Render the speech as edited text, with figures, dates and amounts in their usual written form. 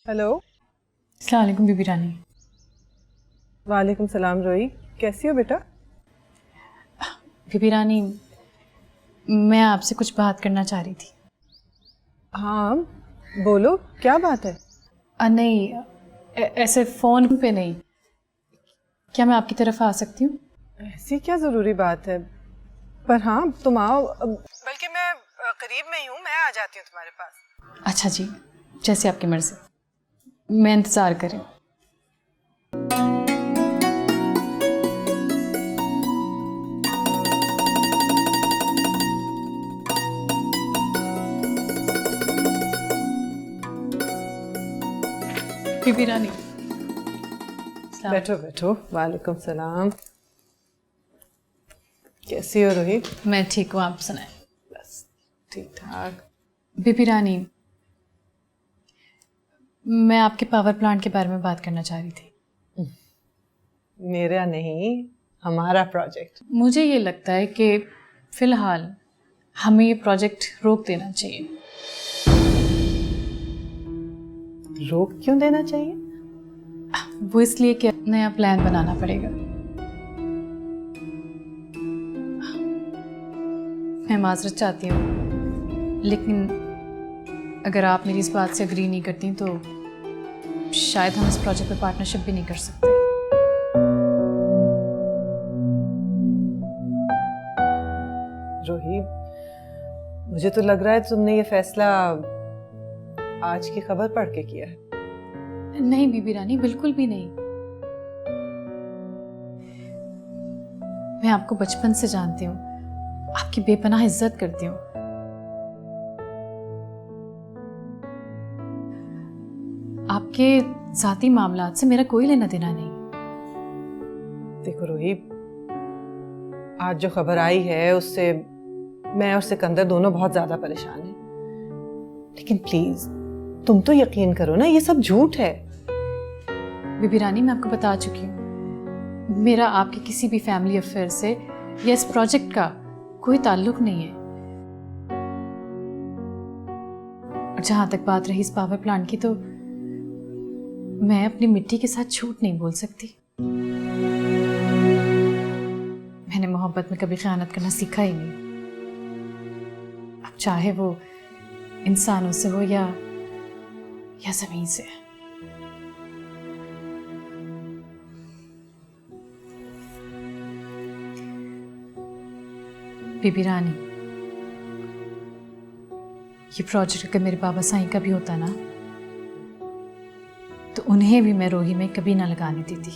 Hello. अस्सलाम वालेकुम बीबी रानी। वालेकुम सलाम रोही, कैसी हो बेटा? बीबी रानी, मैं आपसे कुछ बात करना चाह रही थी। हाँ बोलो, क्या बात है? नहीं, ऐसे फ़ोन पे नहीं। क्या मैं आपकी तरफ आ सकती हूँ? ऐसी क्या ज़रूरी बात है? पर हाँ तुम आओ, बल्कि मैं करीब में ही हूँ, मैं आ जाती हूँ तुम्हारे पास। अच्छा जी, जैसे आपकी मर्ज़ी। मैं इंतज़ार करें। बीबी रानी, बैठो बैठो। वालेकुम सलाम। कैसी हो रोही? मैं ठीक हूँ, आप सुनाएं। बस ठीक ठाक। बीबी रानी, मैं आपके पावर प्लांट के बारे में बात करना चाह रही थी। मेरा नहीं, हमारा प्रोजेक्ट। मुझे ये लगता है कि फ़िलहाल हमें ये प्रोजेक्ट रोक देना चाहिए। रोक क्यों देना चाहिए? वो इसलिए कि नया प्लान बनाना पड़ेगा। मैं माजरत चाहती हूँ, लेकिन अगर आप मेरी इस बात से अग्री नहीं करती तो शायद हम इस प्रोजेक्ट पे पार्टनरशिप भी नहीं कर सकते। रोही, मुझे तो लग रहा है तुमने ये फैसला आज की खबर पढ़ के किया है। नहीं बीबी रानी, बिल्कुल भी नहीं। मैं आपको बचपन से जानती हूँ, आपकी बेपनाह इज्जत करती हूँ। आपके जाती मामलात से मेरा कोई लेना देना नहीं। देखो रोही, आज जो खबर आई है उससे मैं और सिकंदर दोनों बहुत ज्यादा परेशान हैं। लेकिन प्लीज तुम तो यकीन करो ना, ये सब झूठ है। बीबी रानी, मैं आपको बता चुकी हूँ, मेरा आपके किसी भी फैमिली अफेयर से या इस प्रोजेक्ट का कोई ताल्लुक नहीं है। और जहां तक बात रही इस पावर प्लांट की, तो मैं अपनी मिट्टी के साथ झूठ नहीं बोल सकती। मैंने मोहब्बत में कभी खयानत करना सीखा ही नहीं। अब चाहे वो इंसानों से हो या जमीन से। बीबी रानी, ये प्रोजेक्ट अगर मेरे बाबा साईं का भी होता ना, तो उन्हें भी मैं रोही में कभी ना लगाने देती।